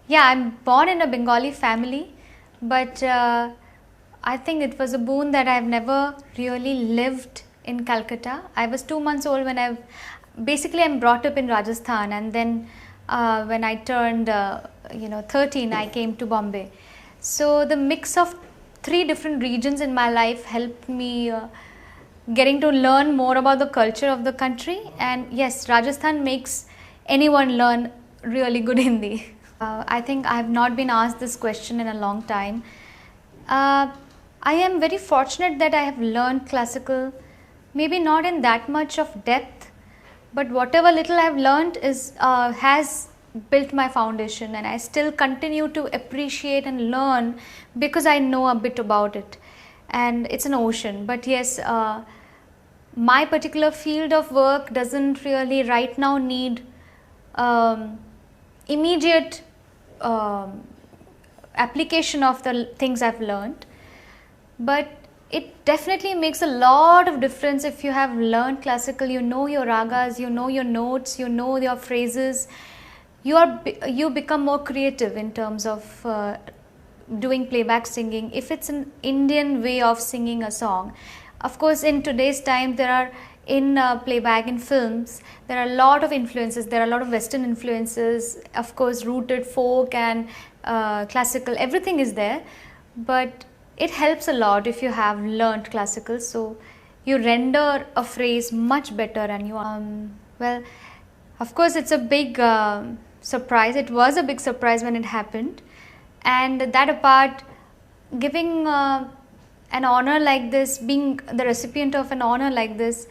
Yeah, I'm born in a Bengali family, but I think it was a boon that I've never really lived in Calcutta. I was 2 months old when basically I'm brought up in Rajasthan, and then when I turned 13, I came to Bombay. So the mix of three different regions in my life helped me getting to learn more about the culture of the country. And yes, Rajasthan makes anyone learn really good Hindi. I think I have not been asked this question in a long time. Uh, I am very fortunate that I have learned classical, maybe not in that much of depth, but whatever little I have learned has built my foundation, and I still continue to appreciate and learn because I know a bit about it. And it's an ocean. But yes, my particular field of work doesn't really right now need um, immediate um, application of the things I've learned, but it definitely makes a lot of difference if you have learned classical. You know your ragas, you know your notes, you know your phrases. You become more creative in terms of doing playback singing. If it's an Indian way of singing a song, of course, in today's time there are in playback in films there are a lot of influences. There are a lot of Western influences, of course, rooted folk and classical. Everything is there, but it helps a lot if you have learned classical. So you render a phrase much better, and you well, of course, it's a big surprise. It was a big surprise when it happened, and that apart, giving an honor like this, being the recipient of an honor like this,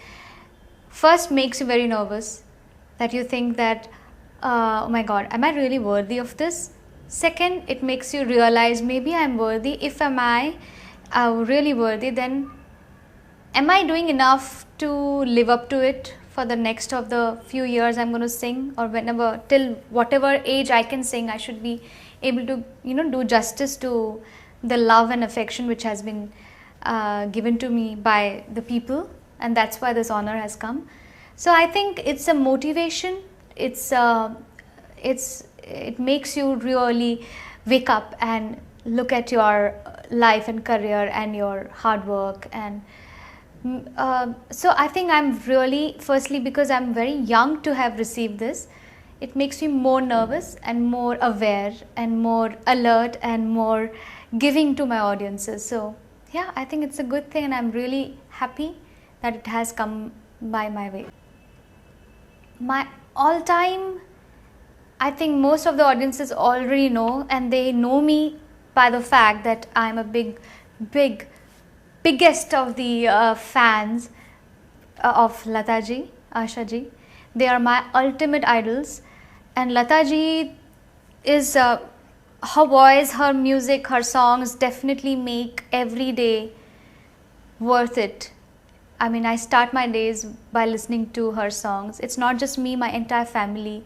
first makes you very nervous, that you think that oh my god, am I really worthy of this? Second, it makes you realize maybe I'm worthy. If am I really worthy, then am I doing enough to live up to it for the next of the few years I'm going to sing, or whenever, till whatever age I can sing, I should be able to do justice to the love and affection which has been given to me by the people, and that's why this honor has come. So I think it's a motivation. It makes you really wake up and look at your life and career and your hard work. And so I think I'm really, firstly, because I'm very young to have received this, it makes me more nervous and more aware and more alert and more giving to my audiences. So yeah, I think it's a good thing, and I'm really happy that it has come by my way. My all time, I think most of the audiences already know, and they know me by the fact that I'm a biggest of the fans of Lata ji, Asha ji. They are my ultimate idols, and Lata ji is her voice, her music, her songs definitely make every day worth it. I mean, I start my days by listening to her songs. It's not just me, my entire family.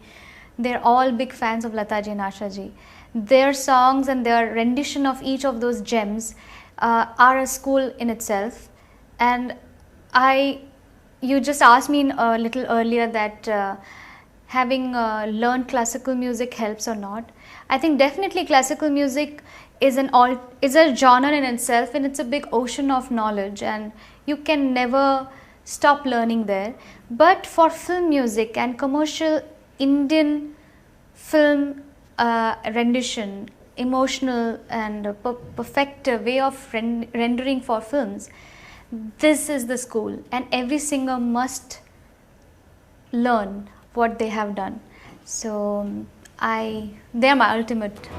They're all big fans of Lata ji and Asha ji. Their songs and their rendition of each of those gems are a school in itself. And you just asked me a little earlier that having learned classical music helps or not. I think definitely classical music is a genre in itself, and it's a big ocean of knowledge, and you can never stop learning there. But for film music and commercial Indian film rendition, emotional and perfect way of rendering for films, this is the school, and every singer must learn what they have done. So they're my ultimate.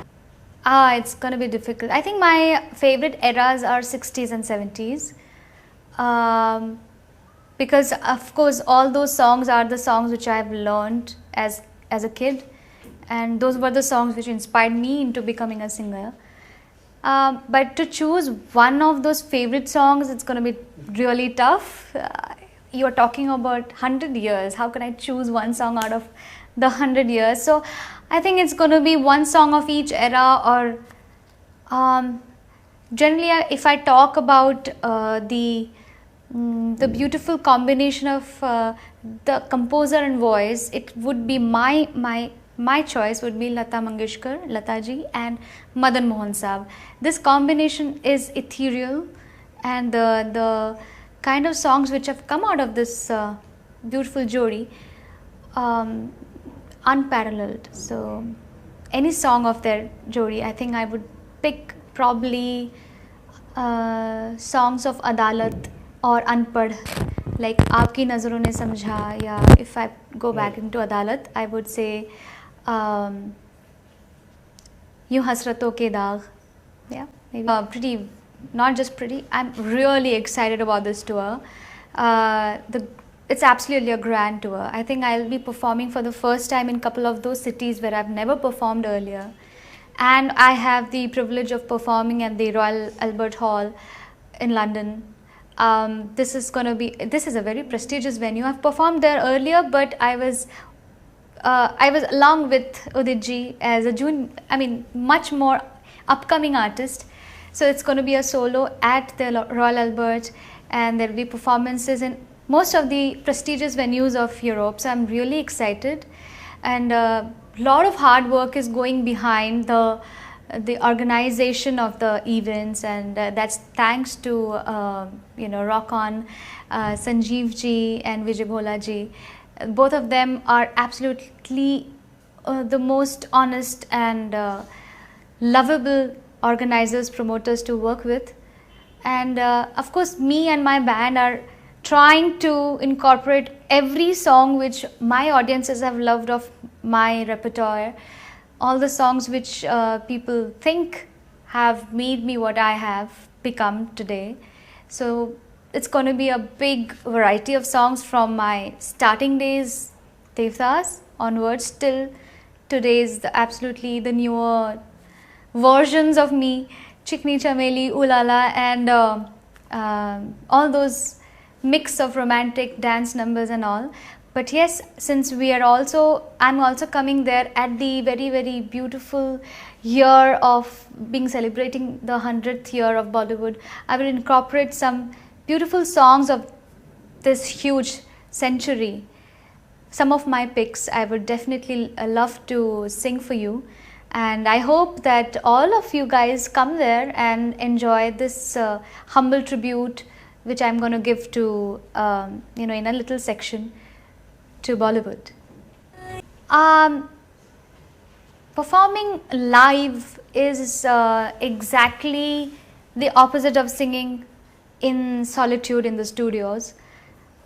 It's gonna be difficult. I think my favorite eras are 60s and 70s, because of course all those songs are the songs which I have learned as a kid, and those were the songs which inspired me into becoming a singer. But to choose one of those favorite songs, it's going to be really tough. You're talking about 100 years. How can I choose one song out of the 100 years? So I think it's going to be one song of each era, or generally, if I talk about the beautiful combination of the composer and voice, it would be my my choice would be Lata Mangeshkar, Lata ji, and Madan Mohan Saab. This combination is ethereal, and the kind of songs which have come out of this beautiful jodi, um, unparalleled. So any song of their jodi, I think I would pick probably songs of Adalat or Unpad, like Aapki Nazaron ne Samjha, yeah. If I go back into Adalat, I would say Yun Hasraton ke Daag, yeah, maybe pretty, not just pretty, I'm really excited about this tour. It's absolutely a grand tour. I think I'll be performing for the first time in a couple of those cities where I've never performed earlier. And I have the privilege of performing at the Royal Albert Hall in London. This is a very prestigious venue. I've performed there earlier, but I was along with Udit ji as a much more upcoming artist. So it's going to be a solo at the Royal Albert, and there will be performances in most of the prestigious venues of Europe. So I'm really excited, and a lot of hard work is going behind the organization of the events, and that's thanks to Rock On, Sanjeev ji and Vijay Bhola ji. Both of them are absolutely the most honest and lovable organizers, promoters to work with. And of course, me and my band are trying to incorporate every song which my audiences have loved of my repertoire, all the songs which people think have made me what I have become today. So it's going to be a big variety of songs from my starting days, Devdas, onwards till today's absolutely the newer versions of me, Chikni Chameli, Ulala, and all those mix of romantic dance numbers and all. But yes, since I'm also coming there at the very, very beautiful year of celebrating the 100th year of Bollywood, I will incorporate some beautiful songs of this huge century. Some of my picks I would definitely love to sing for you, and I hope that all of you guys come there and enjoy this humble tribute which I'm going to give to in a little section to Bollywood. Performing live is exactly the opposite of singing in solitude in the studios.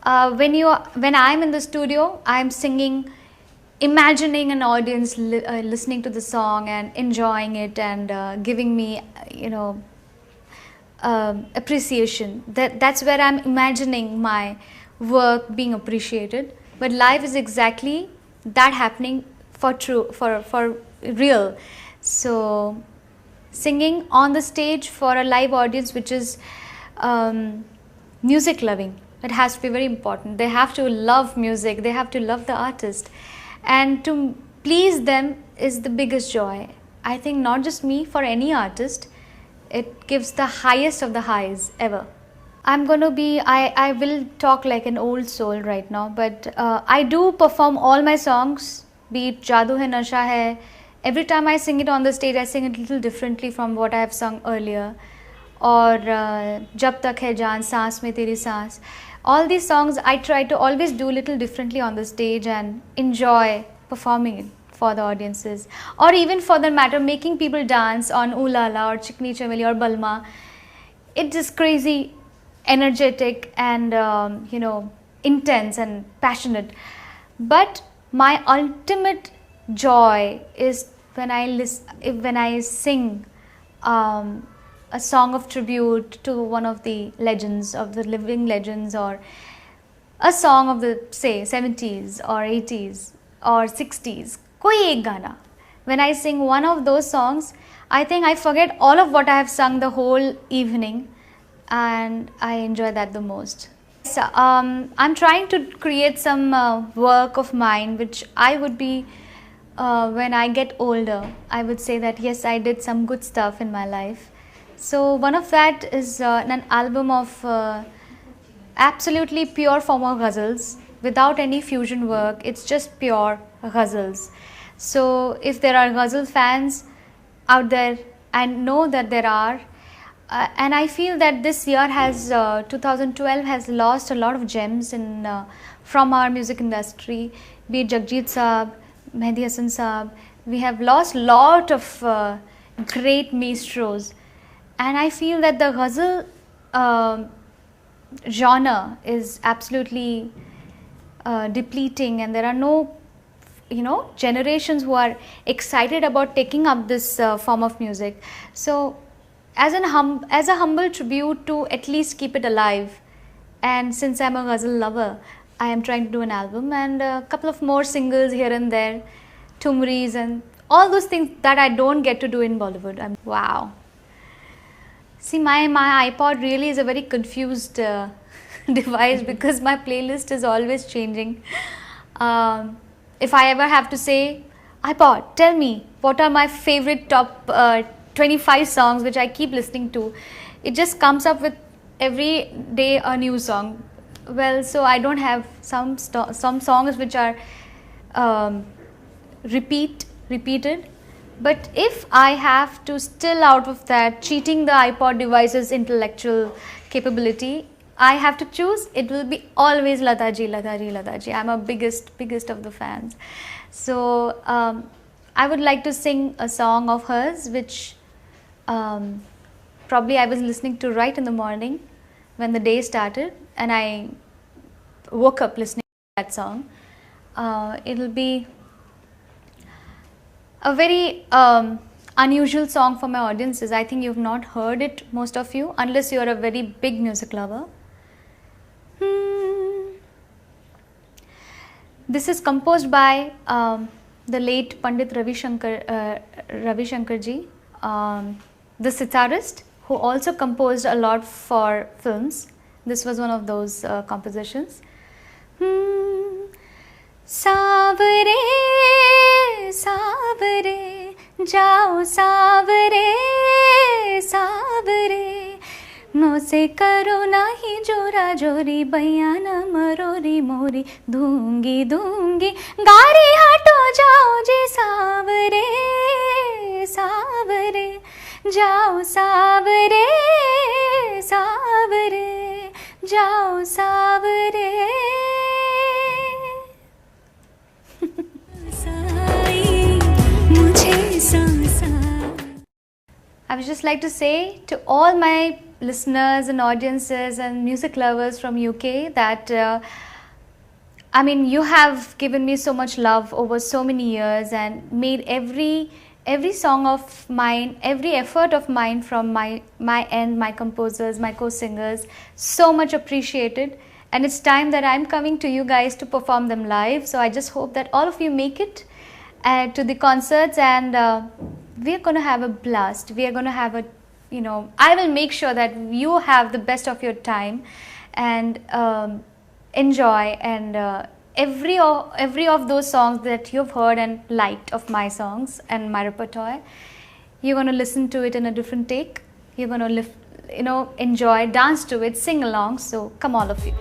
When I'm in the studio, I'm singing, imagining an audience listening to the song and enjoying it, and giving me appreciation. That's where I'm imagining my work being appreciated. But live is exactly that happening for real. So singing on the stage for a live audience which is music loving, it has to be very important. They have to love music, they have to love the artist, and to please them is the biggest joy. I think not just me, for any artist, it gives the highest of the highs ever. I will talk like an old soul right now, but I do perform all my songs, be it Jadoo Hai Nasha Hai. Every time I sing it on the stage, I sing it a little differently from what I have sung earlier. Or Jab Tak Hai Jaan, Saans Mein Teri Saans. All these songs I try to always do a little differently on the stage and enjoy performing it for the audiences. Or even for that matter, making people dance on Ooh La La or Chikni Chameli or Balma. It's just crazy, energetic, and intense and passionate. But my ultimate joy is when I sing a song of tribute to one of the legends, of the living legends, or a song of the, say, 70s or 80s or 60s, koi ek gana. When I sing one of those songs, I think I forget all of what I have sung the whole evening, and I enjoy that the most. So, I'm trying to create some work of mine which I would be, when I get older, I would say that yes, I did some good stuff in my life. So one of that is an album of absolutely pure form of ghazals without any fusion work. It's just pure ghazals. So if there are ghazal fans out there, I know that there are, and I feel that this year has 2012 has lost a lot of gems in from our music industry, be it Jagjit Saab, Mehdi Hasan Saab. We have lost lot of great maestros, and I feel that the ghazal genre is absolutely depleting, and there are no generations who are excited about taking up this form of music. So as a humble tribute to at least keep it alive, and since I'm a ghazal lover, I am trying to do an album and a couple of more singles here and there, tumris and all those things that I don't get to do in Bollywood. Wow. See, my iPod really is a very confused device because my playlist is always changing. If I ever have to say, iPod, tell me what are my favorite top 25 songs which I keep listening to, it just comes up with every day a new song. Well, so I don't have some songs which are repeated. But if I have to still out of that, cheating the iPod device's intellectual capability, I have to choose, it will be always Lataji. I'm a biggest of the fans. So I would like to sing a song of hers which probably I was listening to right in the morning when the day started, and I woke up listening to that song. It'll be a very unusual song for my audiences. I think you've not heard it, most of you, unless you're a very big music lover. This is composed by the late Pandit Ravi Shankar ji, the sitarist, who also composed a lot for films. This was one of those compositions. Savare, savare, jao savare, savare, मुझसे करो नहीं जोरा जोरी बयाना मरोरी मोरी दूंगी दूंगी गारी हटो जाओ जी सावरे सावरे जाओ सावरे सावरे जाओ सावरे. I would just like to say to all my listeners and audiences and music lovers from UK that I mean, you have given me so much love over so many years and made every song of mine, every effort of mine from my end, my composers, my co-singers, so much appreciated. And it's time that I'm coming to you guys to perform them live. So I just hope that all of you make it to the concerts, and we're going to have a blast. We are going to have a, I will make sure that you have the best of your time and enjoy. And every of those songs that you've heard and liked of my songs and my repertoire, you're going to listen to it in a different take. You're going to enjoy, dance to it, sing along. So come all of you.